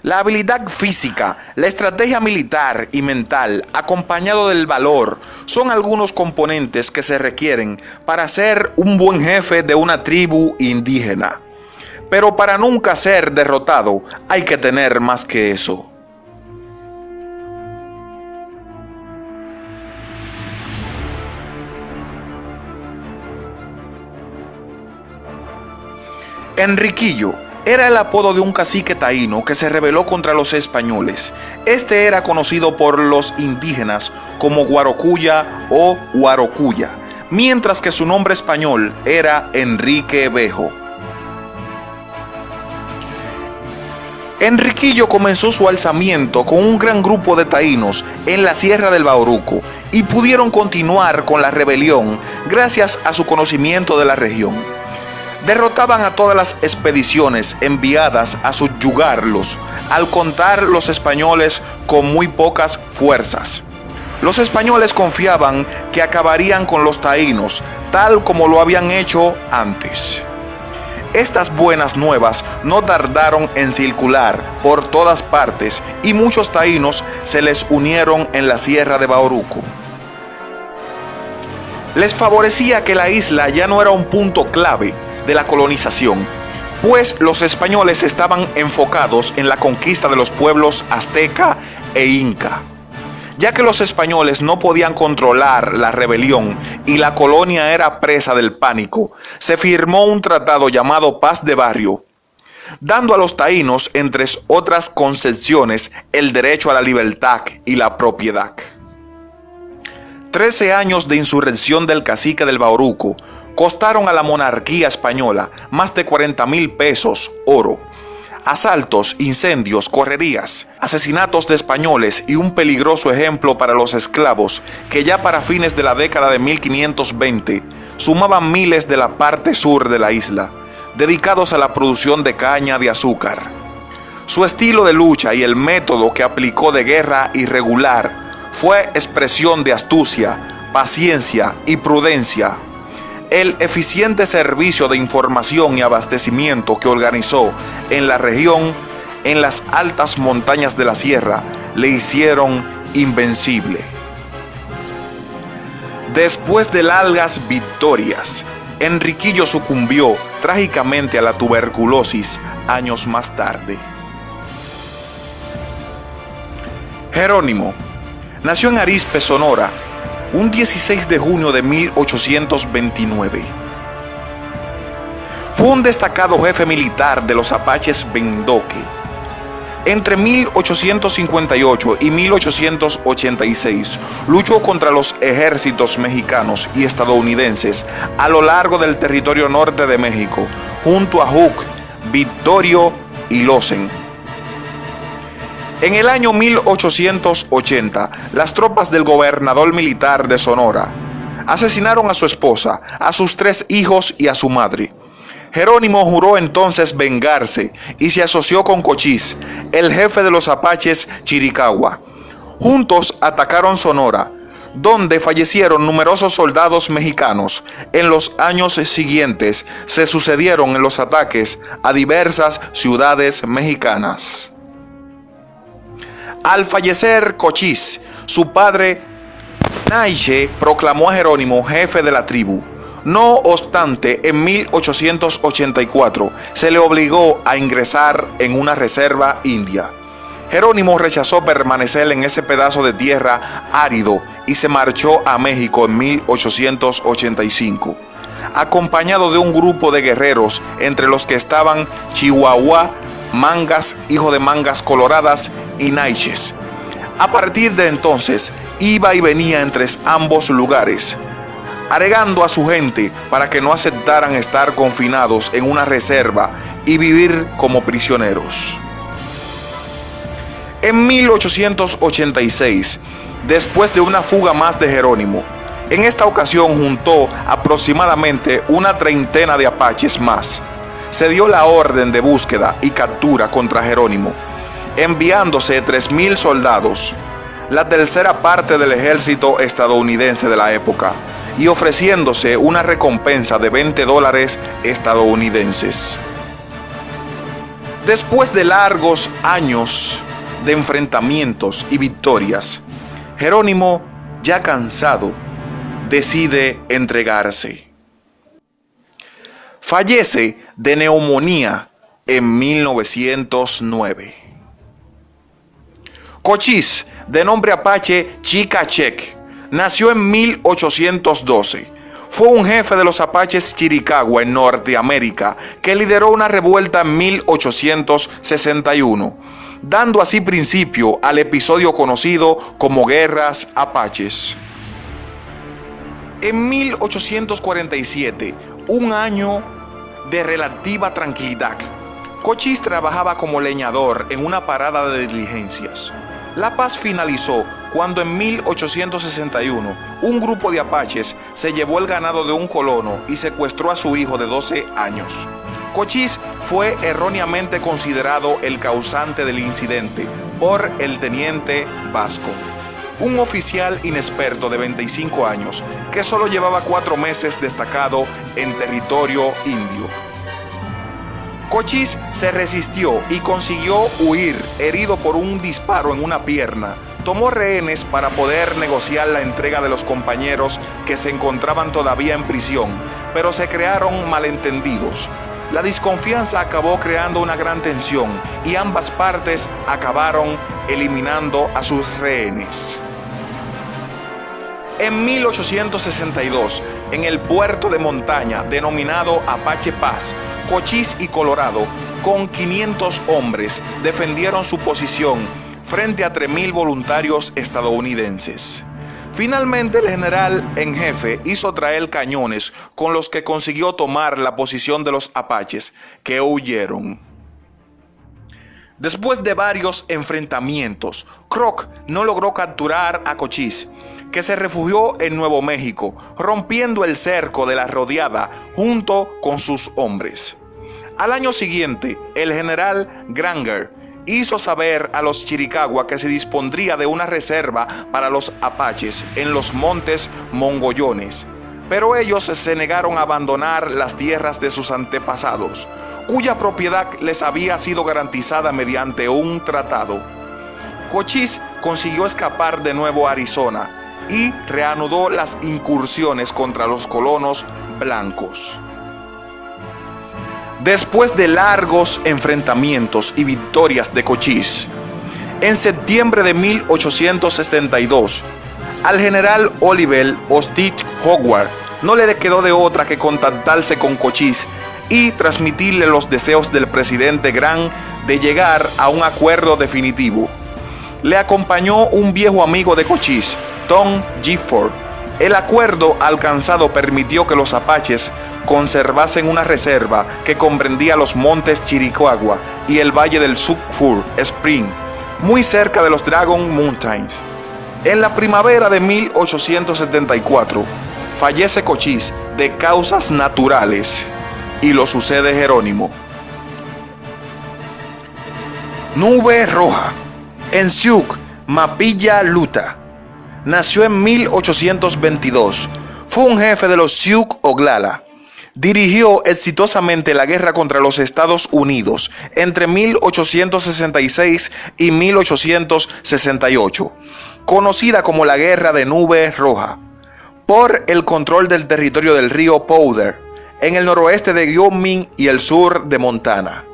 La habilidad física, la estrategia militar y mental, acompañado del valor, son algunos componentes que se requieren para ser un buen jefe de una tribu indígena. Pero para nunca ser derrotado, hay que tener más que eso. Enriquillo era el apodo de un cacique taíno que se rebeló contra los españoles. Este era conocido por los indígenas como Guarocuya o Guarocuya, mientras que su nombre español era Enrique Bejo. Enriquillo comenzó su alzamiento con un gran grupo de taínos en la Sierra del Bauruco y pudieron continuar con la rebelión gracias a su conocimiento de la región. Derrotaban a todas las expediciones enviadas a subyugarlos, al contar los españoles con muy pocas fuerzas. Los españoles confiaban que acabarían con los taínos, tal como lo habían hecho antes. Estas buenas nuevas no tardaron en circular por todas partes y muchos taínos se les unieron en la Sierra de Bauruco. Les favorecía que la isla ya no era un punto clave de la colonización, pues los españoles estaban enfocados en la conquista de los pueblos azteca e inca. Ya que los españoles no podían controlar la rebelión y la colonia era presa del pánico, se firmó un tratado llamado Paz de Barrio, dando a los taínos, entre otras concesiones, el derecho a la libertad y la propiedad. 13 años de insurrección del cacique del Bauruco costaron a la monarquía española más de 40,000 pesos oro. Asaltos, incendios, correrías, asesinatos de españoles y un peligroso ejemplo para los esclavos que ya para fines de la década de 1520 sumaban miles de la parte sur de la isla, dedicados a la producción de caña de azúcar. Su estilo de lucha y el método que aplicó de guerra irregular fue expresión de astucia, paciencia y prudencia. El eficiente servicio de información y abastecimiento que organizó en la región, en las altas montañas de la sierra, le hicieron invencible. Después de largas victorias, Enriquillo sucumbió trágicamente a la tuberculosis años más tarde. Jerónimo nació en Arizpe, Sonora, un 16 de junio de 1829. Fue un destacado jefe militar de los apaches Vendoque. Entre 1858 y 1886 luchó contra los ejércitos mexicanos y estadounidenses a lo largo del territorio norte de México, junto a Hug, Victorio y Lozen. En el año 1880, las tropas del gobernador militar de Sonora asesinaron a su esposa, a sus 3 hijos y a su madre. Jerónimo juró entonces vengarse y se asoció con Cochís, el jefe de los apaches Chiricahua. Juntos atacaron Sonora, donde fallecieron numerosos soldados mexicanos. En los años siguientes se sucedieron en los ataques a diversas ciudades mexicanas. Al fallecer Cochís, su padre Naiche proclamó a Jerónimo jefe de la tribu. No obstante, en 1884 se le obligó a ingresar en una reserva india. Jerónimo rechazó permanecer en ese pedazo de tierra árido y se marchó a México en 1885, acompañado de un grupo de guerreros, entre los que estaban Chihuahua, Mangas, hijo de Mangas Coloradas, y Naiches. A partir de entonces, iba y venía entre ambos lugares, aregando a su gente para que no aceptaran estar confinados en una reserva y vivir como prisioneros. En 1886, después de una fuga más de Jerónimo, en esta ocasión juntó aproximadamente una treintena de apaches más. Se dio la orden de búsqueda y captura contra Jerónimo, enviándose 3,000 soldados, la tercera parte del ejército estadounidense de la época, y ofreciéndose una recompensa de $20 estadounidenses. Después de largos años de enfrentamientos y victorias, Jerónimo, ya cansado, decide entregarse. Fallece de neumonía en 1909. Cochise, de nombre apache Chicachec, nació en 1812. Fue un jefe de los apaches Chiricahua en Norteamérica que lideró una revuelta en 1861, dando así principio al episodio conocido como Guerras Apaches. En 1847, un año de relativa tranquilidad, Cochise trabajaba como leñador en una parada de diligencias. La paz finalizó cuando en 1861 un grupo de apaches se llevó el ganado de un colono y secuestró a su hijo de 12 años. Cochise fue erróneamente considerado el causante del incidente por el teniente Vasco, un oficial inexperto de 25 años que solo llevaba 4 meses destacado en territorio indio. Cochise se resistió y consiguió huir, herido por un disparo en una pierna. Tomó rehenes para poder negociar la entrega de los compañeros que se encontraban todavía en prisión, pero se crearon malentendidos. La desconfianza acabó creando una gran tensión y ambas partes acabaron eliminando a sus rehenes. En 1862, en el puerto de montaña denominado Apache Pass, Cochise y Colorado, con 500 hombres, defendieron su posición frente a 3,000 voluntarios estadounidenses. Finalmente, el general en jefe hizo traer cañones con los que consiguió tomar la posición de los apaches, que huyeron. Después de varios enfrentamientos, Croc no logró capturar a Cochise, que se refugió en Nuevo México, rompiendo el cerco de la rodeada junto con sus hombres. Al año siguiente, el general Granger hizo saber a los Chiricahua que se dispondría de una reserva para los apaches en los montes Mogollones, pero ellos se negaron a abandonar las tierras de sus antepasados, cuya propiedad les había sido garantizada mediante un tratado. Cochise consiguió escapar de nuevo a Arizona y reanudó las incursiones contra los colonos blancos. Después de largos enfrentamientos y victorias de Cochise, en septiembre de 1872, al general Oliver Austin Howard no le quedó de otra que contactarse con Cochise y transmitirle los deseos del presidente Grant de llegar a un acuerdo definitivo. Le acompañó un viejo amigo de Cochise, Tom Gifford. El acuerdo alcanzado permitió que los apaches conservasen una reserva que comprendía los montes Chiricahua y el valle del Sulphur Spring, muy cerca de los Dragon Mountains. En la primavera de 1874, fallece Cochise de causas naturales y lo sucede Jerónimo. Nube Roja. En Sioux, Mapilla Luta. Nació en 1822. Fue un jefe de los Sioux Oglala. Dirigió exitosamente la guerra contra los Estados Unidos entre 1866 y 1868, conocida como la Guerra de Nube Roja, por el control del territorio del río Powder, en el noroeste de Wyoming y el sur de Montana.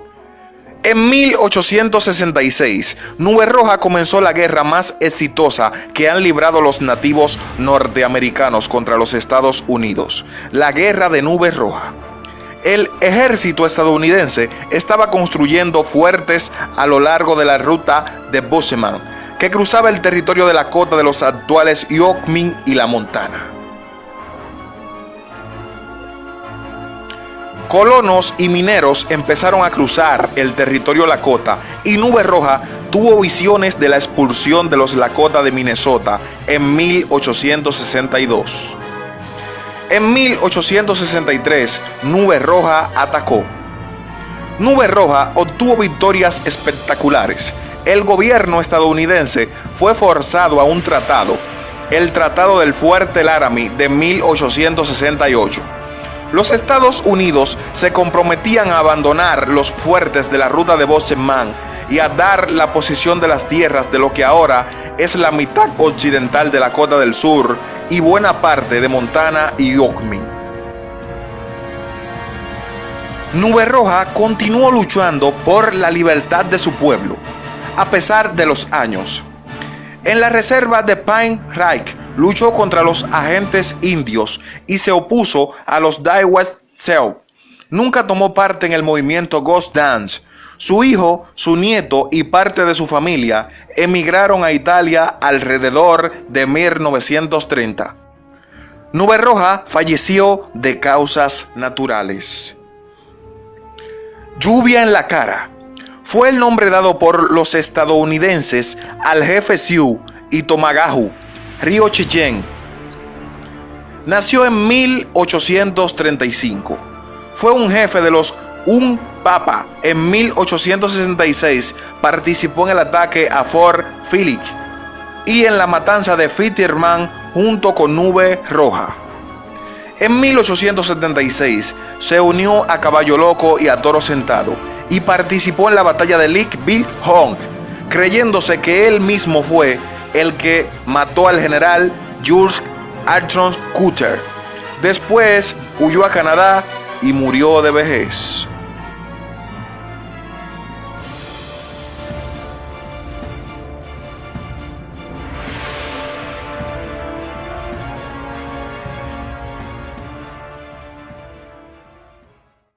En 1866, Nube Roja comenzó la guerra más exitosa que han librado los nativos norteamericanos contra los Estados Unidos, la Guerra de Nube Roja. El ejército estadounidense estaba construyendo fuertes a lo largo de la ruta de Bozeman, que cruzaba el territorio de la costa de los actuales Wyoming y la Montana. Colonos y mineros empezaron a cruzar el territorio Lakota y Nube Roja tuvo visiones de la expulsión de los Lakota de Minnesota en 1862. En 1863, Nube Roja atacó. Nube Roja obtuvo victorias espectaculares. El gobierno estadounidense fue forzado a un tratado, el Tratado del Fuerte Laramie de 1868. Los Estados Unidos se comprometían a abandonar los fuertes de la ruta de Boschman y a dar la posición de las tierras de lo que ahora es la mitad occidental de Dakota del Sur y buena parte de Montana y Wyoming. Nube Roja continuó luchando por la libertad de su pueblo, a pesar de los años. En la reserva de Pine Ridge luchó contra los agentes indios y se opuso a los Daiwas Sioux. Nunca tomó parte en el movimiento Ghost Dance. Su hijo, su nieto y parte de su familia emigraron a Italia alrededor de 1930. Nube Roja falleció de causas naturales. Lluvia en la cara fue el nombre dado por los estadounidenses al jefe Sioux y Tomagahu, Río Cheyenne. Nació en 1835. Fue un jefe de los Papa. En 1866 participó en el ataque a Fort Phillip y en la matanza de Fetterman junto con Nube Roja. En 1876 se unió a Caballo Loco y a Toro Sentado y participó en la batalla de Lick Bill Hong, creyéndose que él mismo fue el que mató al general Jules Armstrong Cutter. Después huyó a Canadá y murió de vejez.